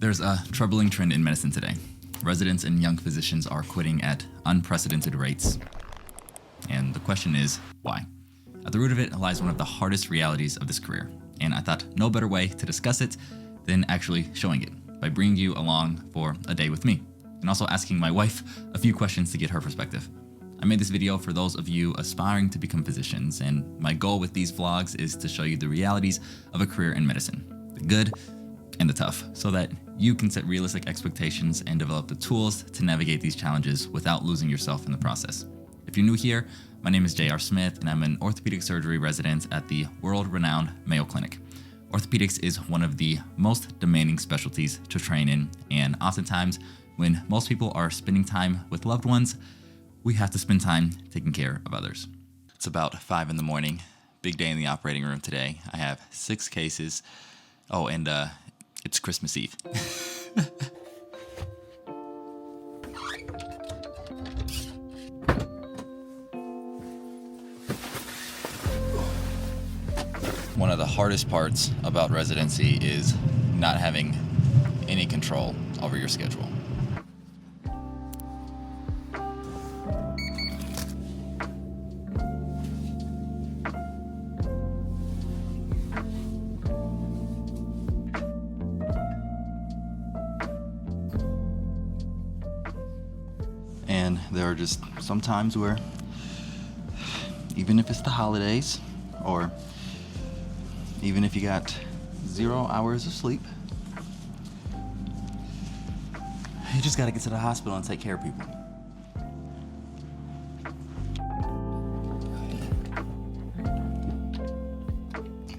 There's a troubling trend in medicine today. Residents and young physicians are quitting at unprecedented rates. And the question is, why? At the root of it lies one of the hardest realities of this career. And I thought no better way to discuss it than actually showing it by bringing you along for a day with me and also asking my wife a few questions to get her perspective. I made this video for those of you aspiring to become physicians, and my goal with these vlogs is to show you the realities of a career in medicine, the good and the tough, so that you can set realistic expectations and develop the tools to navigate these challenges without losing yourself in the process. If you're new here, my name is J.R. Smith, and I'm an orthopedic surgery resident at the world-renowned Mayo Clinic. Orthopedics is one of the most demanding specialties to train in, and oftentimes, when most people are spending time with loved ones, we have to spend time taking care of others. It's about 5 in the morning, big day in the operating room today. I have 6 cases. Oh, and it's Christmas Eve. One of the hardest parts about residency is not having any control over your schedule. And there are just some times where, even if it's the holidays, or even if you got 0 hours of sleep, you just gotta get to the hospital and take care of people.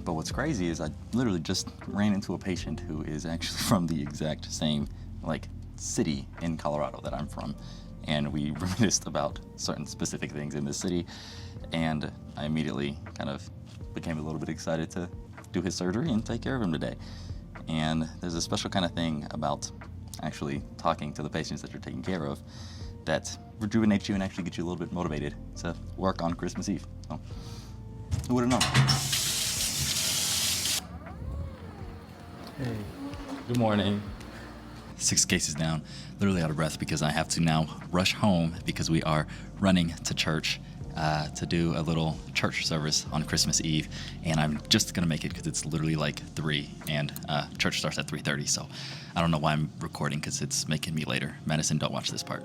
But what's crazy is I literally just ran into a patient who is actually from the exact same, city in Colorado that I'm from. And we reminisced about certain specific things in this city, and I immediately kind of became a little bit excited to do his surgery and take care of him today. And there's a special kind of thing about actually talking to the patients that you're taking care of that rejuvenates you and actually gets you a little bit motivated to work on Christmas Eve. So, who would have known? Hey, good morning. 6 cases down, literally out of breath because I have to now rush home because we are running to church to do a little church service on Christmas Eve, and I'm just gonna make it because it's literally 3 and church starts at 3:30, so I don't know why I'm recording because it's making me later. Madison, don't watch this part.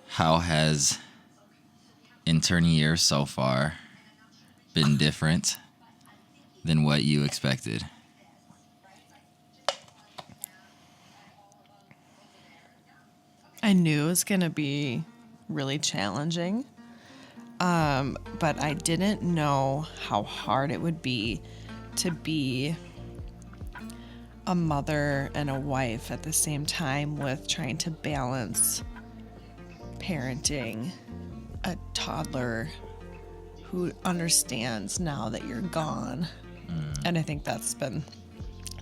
How has intern year so far been different than what you expected? I knew it was going to be really challenging, but I didn't know how hard it would be to be a mother and a wife at the same time with trying to balance parenting a toddler who understands now that you're gone. And I think that's been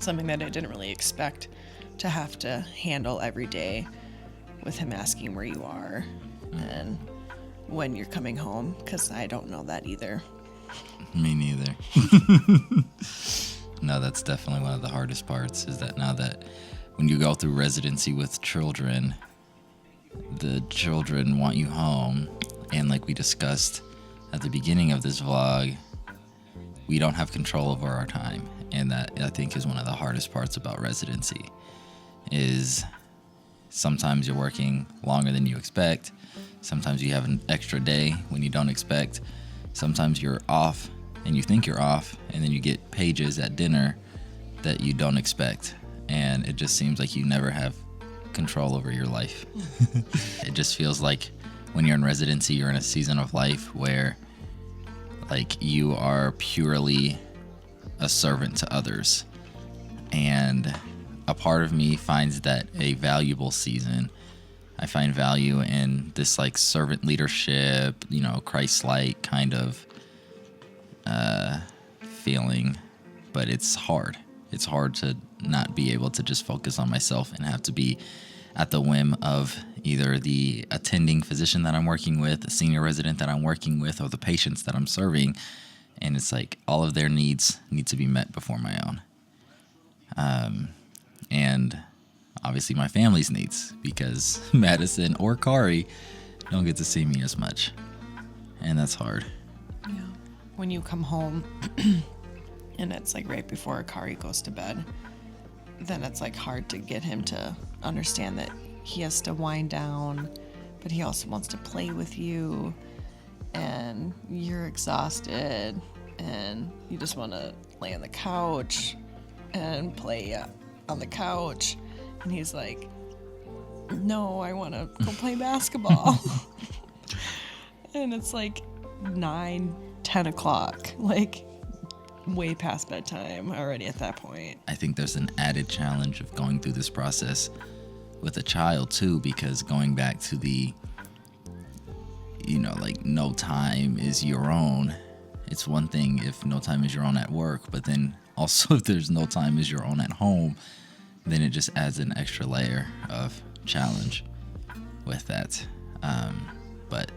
something that I didn't really expect to have to handle every day, with him asking where you are and when you're coming home, because I don't know that either. Me neither. No, that's definitely one of the hardest parts, is that now that when you go through residency with children, the children want you home, and like we discussed at the beginning of this vlog, we don't have control over our time, and that I think is one of the hardest parts about residency. Is sometimes you're working longer than you expect, sometimes you have an extra day when you don't expect, sometimes you're off and you think you're off, and then you get pages at dinner that you don't expect, and it just seems like you never have control over your life. It just feels like when you're in residency, you're in a season of life where you are purely a servant to others, and a part of me finds that a valuable season. I find value in this servant leadership, Christ-like kind of feeling, but it's hard. It's hard to not be able to just focus on myself and have to be at the whim of either the attending physician that I'm working with, the senior resident that I'm working with, or the patients that I'm serving. And it's like all of their needs need to be met before my own. And obviously my family's needs, because Madison or Kari don't get to see me as much. And that's hard. Yeah. When you come home and it's like right before Kari goes to bed, then it's like hard to get him to understand that he has to wind down, but he also wants to play with you, and you're exhausted and you just want to lay on the couch and play on the couch, and he's like, no, I want to go play basketball. And it's like 9-10 o'clock, like way past bedtime already at that point. I think there's an added challenge of going through this process with a child too, because going back to the, like no time is your own. It's one thing if no time is your own at work, but then also if there's no time is your own at home, then it just adds an extra layer of challenge with that. But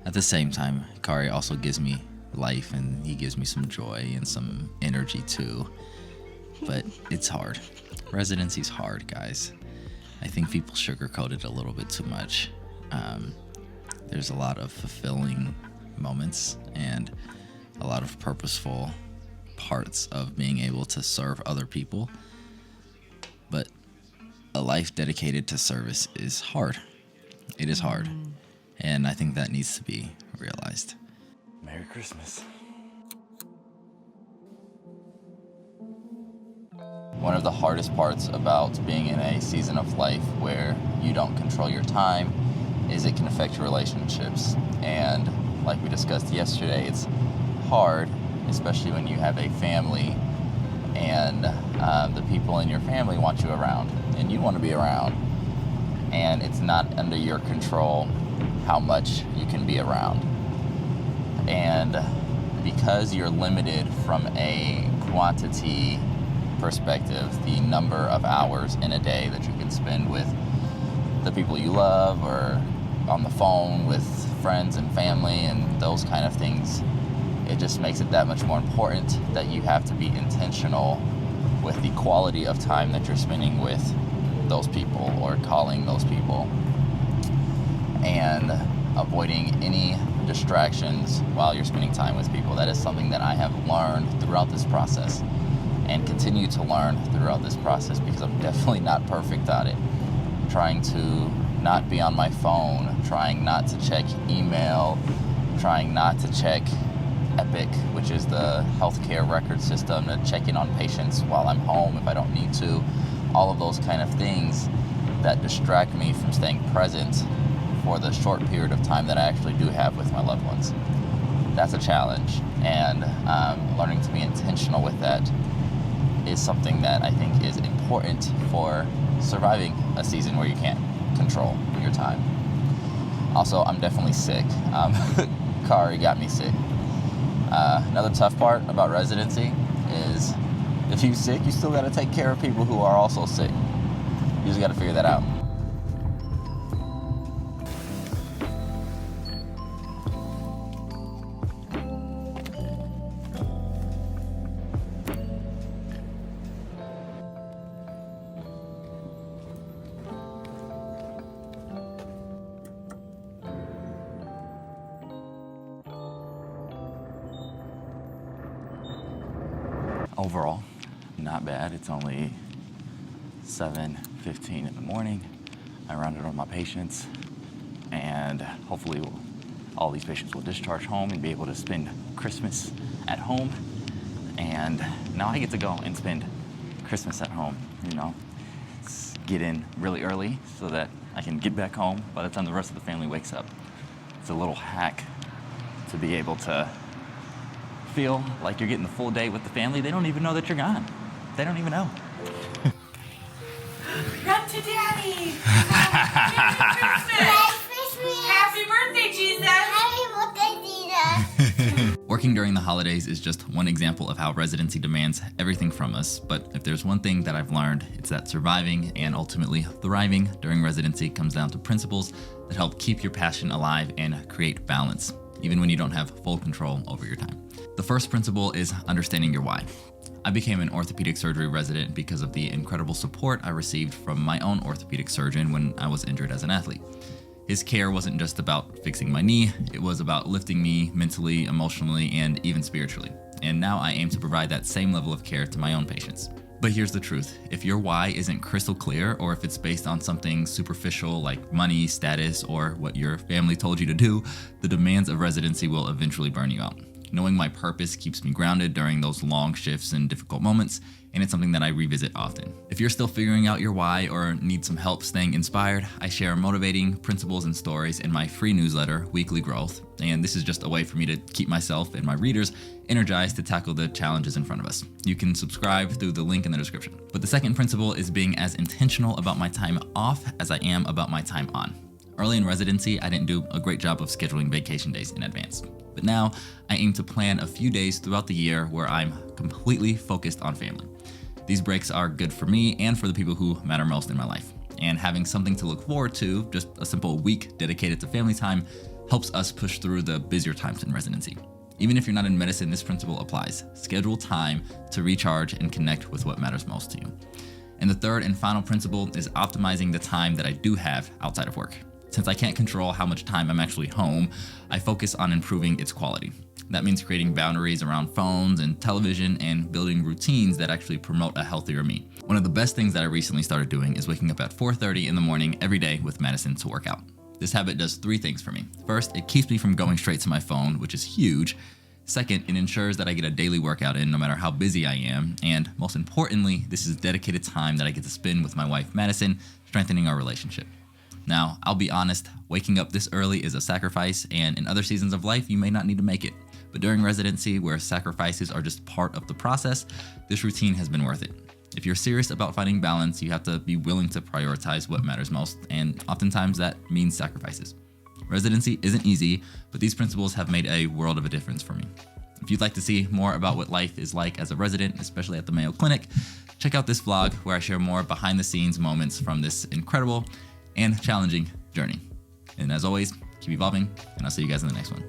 at the same time, Kari also gives me life, and he gives me some joy and some energy too. But it's hard. Residency's hard, guys. I think people sugarcoat it a little bit too much. There's a lot of fulfilling moments and a lot of purposeful parts of being able to serve other people. But a life dedicated to service is hard. It is hard. And I think that needs to be realized. Merry Christmas. One of the hardest parts about being in a season of life where you don't control your time is it can affect your relationships. And like we discussed yesterday, it's hard, especially when you have a family and the people in your family want you around and you want to be around. And it's not under your control how much you can be around. And because you're limited from a quantity perspective, the number of hours in a day that you can spend with the people you love or on the phone with friends and family and those kind of things, it just makes it that much more important that you have to be intentional with the quality of time that you're spending with those people or calling those people, and avoiding any distractions while you're spending time with people. That is something that I have learned throughout this process and continue to learn throughout this process, because I'm definitely not perfect at it. Trying to not be on my phone, trying not to check email, trying not to check Epic, which is the healthcare record system, to check in on patients while I'm home if I don't need to. All of those kind of things that distract me from staying present for the short period of time that I actually do have with my loved ones. That's a challenge, and learning to be intentional with that is something that I think is important for surviving a season where you can't control your time. Also, I'm definitely sick. Kari got me sick. Another tough part about residency is if you're sick, you still got to take care of people who are also sick. You just got to figure that out. Overall, not bad. It's only 7:15 in the morning. I rounded on my patients, and hopefully all these patients will discharge home and be able to spend Christmas at home. And now I get to go and spend Christmas at home, get in really early so that I can get back home by the time the rest of the family wakes up. It's a little hack to be able to feel like you're getting the full day with the family. They don't even know that you're gone. They don't even know. Run to Daddy! Merry Christmas! Happy birthday, Jesus! Happy birthday, Jesus! Working Working during the holidays is just one example of how residency demands everything from us, but if there's one thing that I've learned, it's that surviving and ultimately thriving during residency comes down to principles that help keep your passion alive and create balance, even when you don't have full control over your time. The first principle is understanding your why. I became an orthopedic surgery resident because of the incredible support I received from my own orthopedic surgeon when I was injured as an athlete. His care wasn't just about fixing my knee, it was about lifting me mentally, emotionally, and even spiritually. And now I aim to provide that same level of care to my own patients. But here's the truth. If your why isn't crystal clear, or if it's based on something superficial like money, status, or what your family told you to do, the demands of residency will eventually burn you out. Knowing my purpose keeps me grounded during those long shifts and difficult moments, and it's something that I revisit often. If you're still figuring out your why or need some help staying inspired, I share motivating principles and stories in my free newsletter, Weekly Growth, and this is just a way for me to keep myself and my readers energized to tackle the challenges in front of us. You can subscribe through the link in the description. But the second principle is being as intentional about my time off as I am about my time on. Early in residency, I didn't do a great job of scheduling vacation days in advance. But now, I aim to plan a few days throughout the year where I'm completely focused on family. These breaks are good for me and for the people who matter most in my life. And having something to look forward to, just a simple week dedicated to family time, helps us push through the busier times in residency. Even if you're not in medicine, this principle applies. Schedule time to recharge and connect with what matters most to you. And the third and final principle is optimizing the time that I do have outside of work. Since I can't control how much time I'm actually home, I focus on improving its quality. That means creating boundaries around phones and television and building routines that actually promote a healthier me. One of the best things that I recently started doing is waking up at 4:30 in the morning every day with Madison to work out. This habit does 3 things for me. First, it keeps me from going straight to my phone, which is huge. Second, it ensures that I get a daily workout in no matter how busy I am. And most importantly, this is dedicated time that I get to spend with my wife, Madison, strengthening our relationship. Now, I'll be honest, waking up this early is a sacrifice, and in other seasons of life, you may not need to make it. But during residency, where sacrifices are just part of the process, this routine has been worth it. If you're serious about finding balance, you have to be willing to prioritize what matters most, and oftentimes that means sacrifices. Residency isn't easy, but these principles have made a world of a difference for me. If you'd like to see more about what life is like as a resident, especially at the Mayo Clinic, check out this vlog where I share more behind-the-scenes moments from this incredible and challenging journey. And as always, keep evolving, and I'll see you guys in the next one.